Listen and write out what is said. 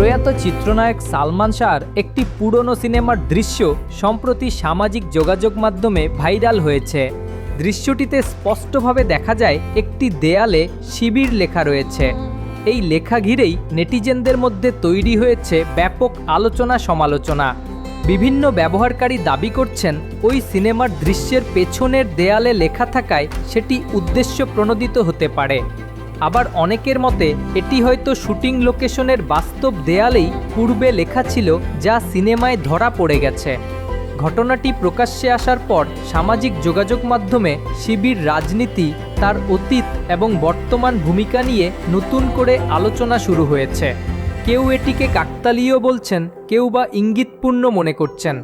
প্রয়াত চিত্রনায়ক সালমান শাহর একটি পুরনো সিনেমার দৃশ্য সম্প্রতি সামাজিক যোগাযোগ মাধ্যমে ভাইরাল হয়েছে। দৃশ্যটিতে স্পষ্টভাবে দেখা যায় একটি দেয়ালে শিবির লেখা রয়েছে। এই লেখা ঘিরেই নেটিজেনদের মধ্যে তৈরি হয়েছে ব্যাপক আলোচনা সমালোচনা। বিভিন্ন ব্যবহারকারী দাবি করছেন ওই সিনেমার দৃশ্যের পেছনের দেয়ালে লেখা থাকায় সেটি উদ্দেশ্য প্রণোদিত হতে পারে। আবার অনেকের মতে এটি হয়তো শুটিং লোকেশনের বাস্তব দেয়ালেই পূর্বে লেখা ছিল, যা সিনেমায় ধরা পড়ে গেছে। ঘটনাটি প্রকাশ্যে আসার পর সামাজিক যোগাযোগ মাধ্যমে শিবির রাজনীতি, তার অতীত এবং বর্তমান ভূমিকা নিয়ে নতুন করে আলোচনা শুরু হয়েছে। কেউ এটিকে কাকতালীয় বলছেন, কেউ বা ইঙ্গিতপূর্ণ মনে করছেন।